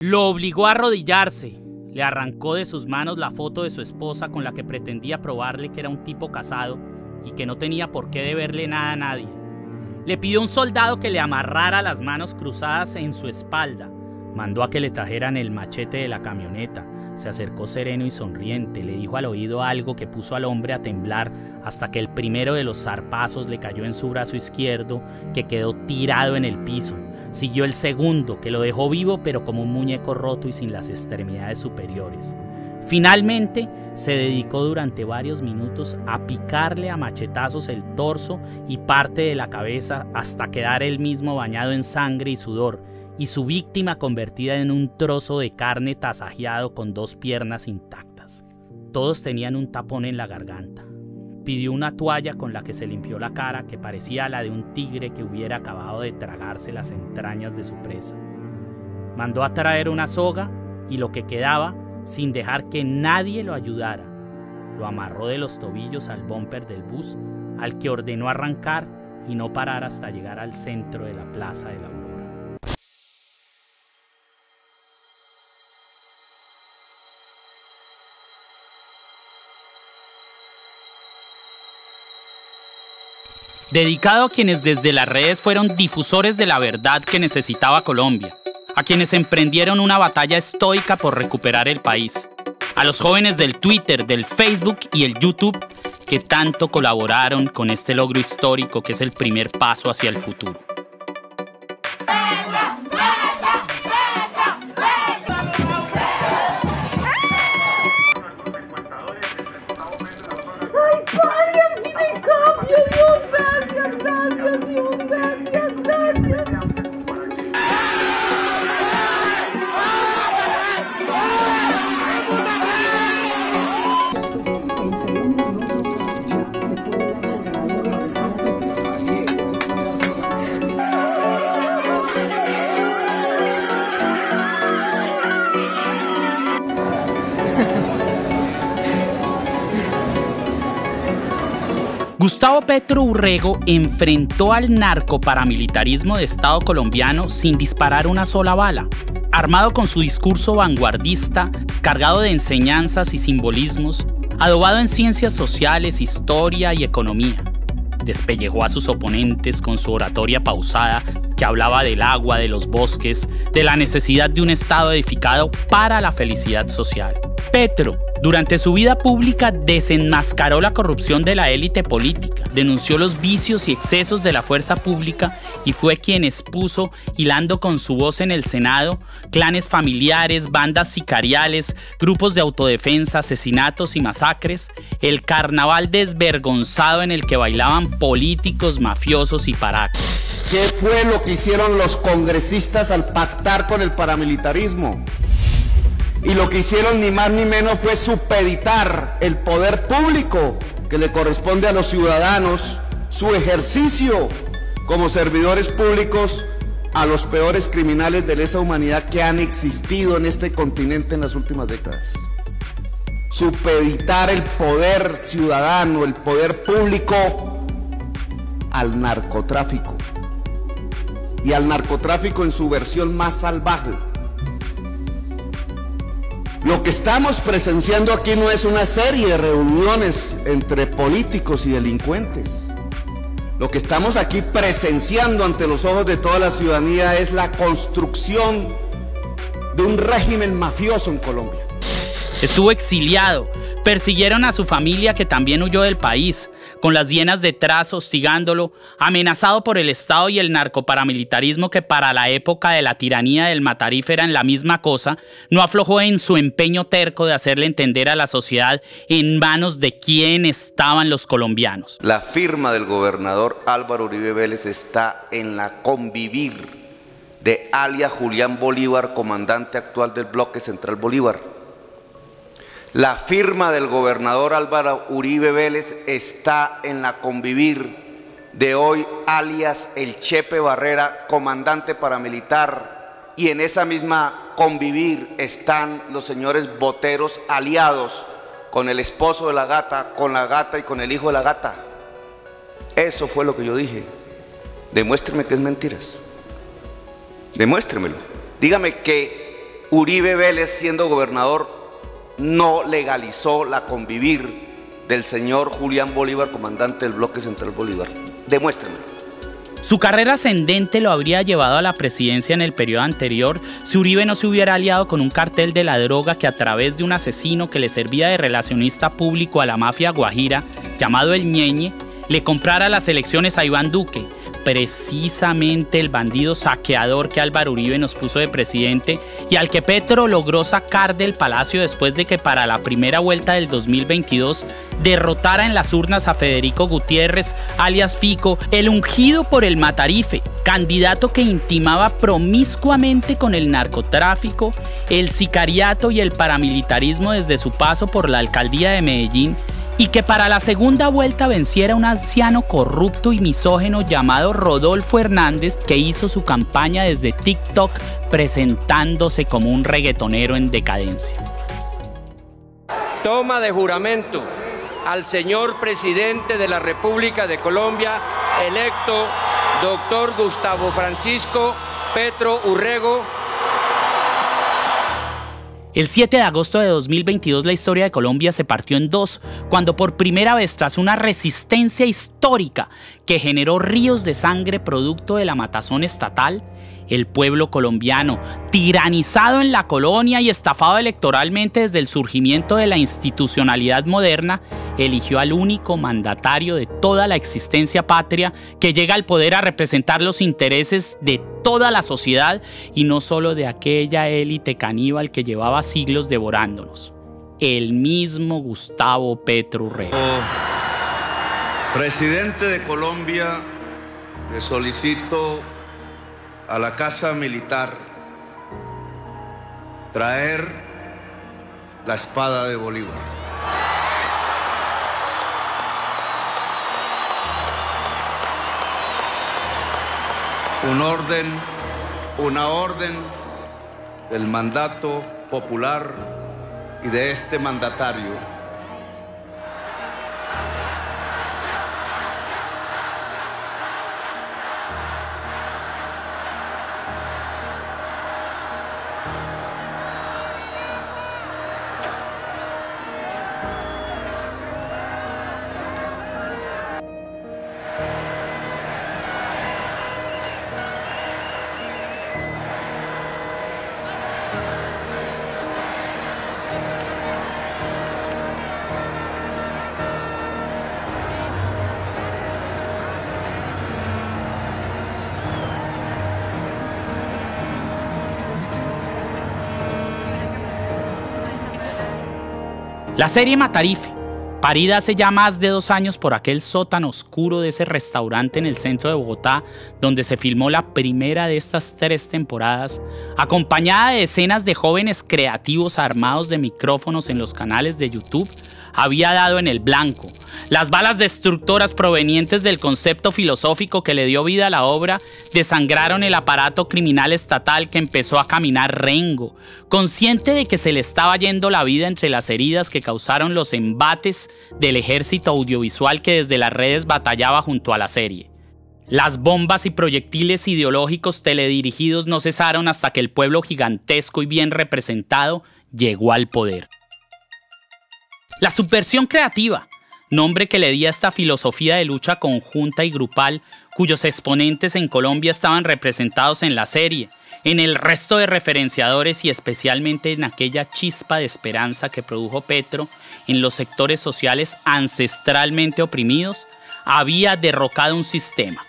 Lo obligó a arrodillarse, le arrancó de sus manos la foto de su esposa con la que pretendía probarle que era un tipo casado y que no tenía por qué deberle nada a nadie. Le pidió a un soldado que le amarrara las manos cruzadas en su espalda. Mandó a que le trajeran el machete de la camioneta. Se acercó sereno y sonriente, le dijo al oído algo que puso al hombre a temblar hasta que el primero de los zarpazos le cayó en su brazo izquierdo, que quedó tirado en el piso. Siguió el segundo, que lo dejó vivo pero como un muñeco roto y sin las extremidades superiores. Finalmente, se dedicó durante varios minutos a picarle a machetazos el torso y parte de la cabeza hasta quedar él mismo bañado en sangre y sudor, y su víctima convertida en un trozo de carne tasajeado con dos piernas intactas. Todos tenían un tapón en la garganta. Pidió una toalla con la que se limpió la cara, que parecía la de un tigre que hubiera acabado de tragarse las entrañas de su presa. Mandó a traer una soga y lo que quedaba, sin dejar que nadie lo ayudara, lo amarró de los tobillos al bumper del bus, al que ordenó arrancar y no parar hasta llegar al centro de la Plaza de la Aurora. Dedicado a quienes desde las redes fueron difusores de la verdad que necesitaba Colombia, a quienes emprendieron una batalla estoica por recuperar el país, a los jóvenes del Twitter, del Facebook y el YouTube que tanto colaboraron con este logro histórico que es el primer paso hacia el futuro. Gustavo Petro Urrego enfrentó al narcoparamilitarismo de Estado colombiano sin disparar una sola bala, armado con su discurso vanguardista, cargado de enseñanzas y simbolismos, adobado en ciencias sociales, historia y economía. Despellejó a sus oponentes con su oratoria pausada que hablaba del agua, de los bosques, de la necesidad de un Estado edificado para la felicidad social. Petro, durante su vida pública, desenmascaró la corrupción de la élite política, denunció los vicios y excesos de la fuerza pública y fue quien expuso, hilando con su voz en el Senado, clanes familiares, bandas sicariales, grupos de autodefensa, asesinatos y masacres, el carnaval desvergonzado en el que bailaban políticos, mafiosos y paracos. ¿Qué fue lo que hicieron los congresistas al pactar con el paramilitarismo? Y lo que hicieron ni más ni menos fue supeditar el poder público que le corresponde a los ciudadanos, su ejercicio como servidores públicos, a los peores criminales de lesa humanidad que han existido en este continente en las últimas décadas. Supeditar el poder ciudadano, el poder público al narcotráfico. Y al narcotráfico en su versión más salvaje. Lo que estamos presenciando aquí no es una serie de reuniones entre políticos y delincuentes. Lo que estamos aquí presenciando ante los ojos de toda la ciudadanía es la construcción de un régimen mafioso en Colombia. Estuvo exiliado, persiguieron a su familia que también huyó del país, con las hienas detrás hostigándolo, amenazado por el Estado y el narcoparamilitarismo que para la época de la tiranía del Matarif eran la misma cosa, no aflojó en su empeño terco de hacerle entender a la sociedad en manos de quién estaban los colombianos. La firma del gobernador Álvaro Uribe Vélez está en la convivir de alias Julián Bolívar, comandante actual del Bloque Central Bolívar. La firma del gobernador Álvaro Uribe Vélez está en la convivir de hoy alias el Chepe Barrera, comandante paramilitar, y en esa misma convivir están los señores boteros aliados con el esposo de la gata, con la gata y con el hijo de la gata. Eso fue lo que yo dije. Demuéstreme que es mentiras. Demuéstremelo. Dígame que Uribe Vélez, siendo gobernador, no legalizó la convivir del señor Julián Bolívar, comandante del Bloque Central Bolívar. Demuéstrenmelo. Su carrera ascendente lo habría llevado a la presidencia en el periodo anterior si Uribe no se hubiera aliado con un cartel de la droga que, a través de un asesino que le servía de relacionista público a la mafia guajira, llamado El Ñeñe, le comprara las elecciones a Iván Duque, precisamente el bandido saqueador que Álvaro Uribe nos puso de presidente y al que Petro logró sacar del palacio después de que para la primera vuelta del 2022 derrotara en las urnas a Federico Gutiérrez, alias Fico, el ungido por el Matarife, candidato que intimaba promiscuamente con el narcotráfico, el sicariato y el paramilitarismo desde su paso por la alcaldía de Medellín, y que para la segunda vuelta venciera a un anciano corrupto y misógeno llamado Rodolfo Hernández, que hizo su campaña desde TikTok presentándose como un reggaetonero en decadencia. Toma de juramento al señor presidente de la República de Colombia, electo doctor Gustavo Francisco Petro Urrego. El 7 de agosto de 2022 la historia de Colombia se partió en dos, cuando por primera vez, tras una resistencia histórica que generó ríos de sangre producto de la matazón estatal, el pueblo colombiano, tiranizado en la colonia y estafado electoralmente desde el surgimiento de la institucionalidad moderna, eligió al único mandatario de toda la existencia patria que llega al poder a representar los intereses de toda la sociedad y no solo de aquella élite caníbal que llevaba siglos devorándonos. El mismo Gustavo Petro Urrego. Presidente de Colombia, le solicito a la Casa Militar traer la espada de Bolívar. Una orden del mandato popular y de este mandatario. La serie Matarife, parida hace ya más de 2 años por aquel sótano oscuro de ese restaurante en el centro de Bogotá, donde se filmó la primera de estas 3 temporadas, acompañada de escenas de jóvenes creativos armados de micrófonos en los canales de YouTube, había dado en el blanco. Las balas destructoras provenientes del concepto filosófico que le dio vida a la obra desangraron el aparato criminal estatal que empezó a caminar rengo, consciente de que se le estaba yendo la vida entre las heridas que causaron los embates del ejército audiovisual que desde las redes batallaba junto a la serie. Las bombas y proyectiles ideológicos teledirigidos no cesaron hasta que el pueblo gigantesco y bien representado llegó al poder. La subversión creativa, nombre que le di a esta filosofía de lucha conjunta y grupal, cuyos exponentes en Colombia estaban representados en la serie, en el resto de referenciadores y especialmente en aquella chispa de esperanza que produjo Petro en los sectores sociales ancestralmente oprimidos, había derrocado un sistema.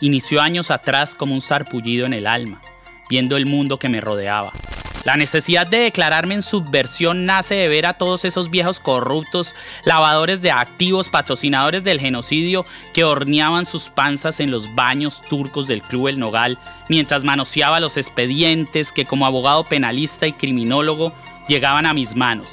Inició años atrás como un sarpullido en el alma, viendo el mundo que me rodeaba. La necesidad de declararme en subversión nace de ver a todos esos viejos corruptos, lavadores de activos, patrocinadores del genocidio, que horneaban sus panzas en los baños turcos del Club El Nogal, mientras manoseaba los expedientes que como abogado penalista y criminólogo llegaban a mis manos.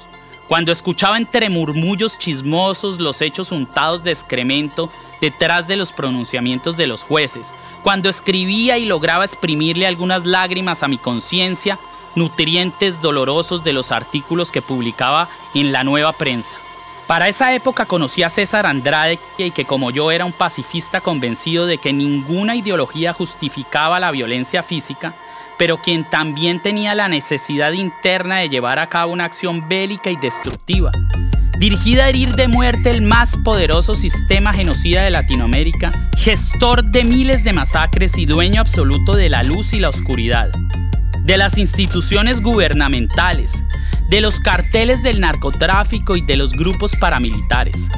Cuando escuchaba entre murmullos chismosos los hechos untados de excremento detrás de los pronunciamientos de los jueces, cuando escribía y lograba exprimirle algunas lágrimas a mi conciencia, nutrientes dolorosos de los artículos que publicaba en la Nueva Prensa. Para esa época conocí a César Andrade y que como yo era un pacifista convencido de que ninguna ideología justificaba la violencia física, pero quien también tenía la necesidad interna de llevar a cabo una acción bélica y destructiva, dirigida a herir de muerte el más poderoso sistema genocida de Latinoamérica, gestor de miles de masacres y dueño absoluto de la luz y la oscuridad, de las instituciones gubernamentales, de los carteles del narcotráfico y de los grupos paramilitares,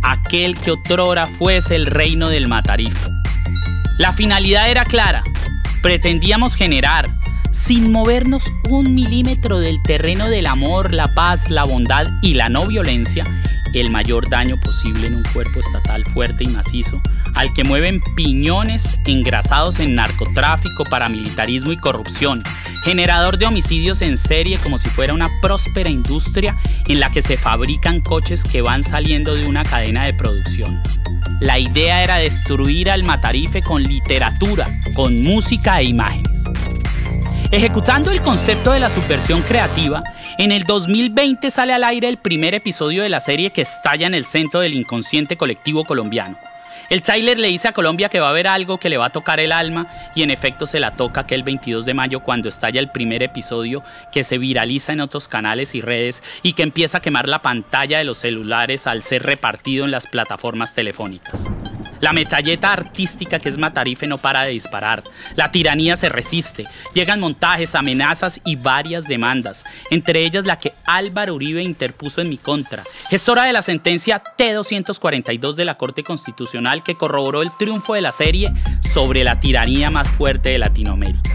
aquel que otrora fuese el reino del Matarife. La finalidad era clara: pretendíamos generar, sin movernos un milímetro del terreno del amor, la paz, la bondad y la no violencia, el mayor daño posible en un cuerpo estatal fuerte y macizo, al que mueven piñones engrasados en narcotráfico, paramilitarismo y corrupción, generador de homicidios en serie como si fuera una próspera industria en la que se fabrican coches que van saliendo de una cadena de producción. La idea era destruir al Matarife con literatura, con música e imágenes. Ejecutando el concepto de la subversión creativa, en el 2020 sale al aire el primer episodio de la serie que estalla en el centro del inconsciente colectivo colombiano. El tráiler le dice a Colombia que va a haber algo que le va a tocar el alma, y en efecto se la toca aquel 22 de mayo cuando estalla el primer episodio, que se viraliza en otros canales y redes y que empieza a quemar la pantalla de los celulares al ser repartido en las plataformas telefónicas. La metralleta artística que es Matarife no para de disparar. La tiranía se resiste. Llegan montajes, amenazas y varias demandas, entre ellas la que Álvaro Uribe interpuso en mi contra, gestora de la sentencia T-242 de la Corte Constitucional, que corroboró el triunfo de la serie sobre la tiranía más fuerte de Latinoamérica.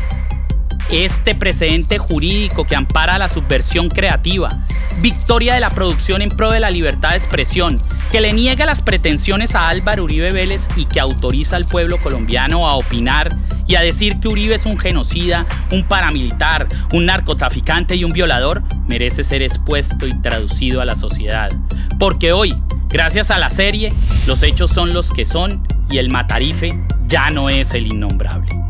Este precedente jurídico que ampara la subversión creativa, victoria de la producción en pro de la libertad de expresión, que le niega las pretensiones a Álvaro Uribe Vélez y que autoriza al pueblo colombiano a opinar y a decir que Uribe es un genocida, un paramilitar, un narcotraficante y un violador, merece ser expuesto y traducido a la sociedad. Porque hoy, gracias a la serie, los hechos son los que son y el Matarife ya no es el innombrable.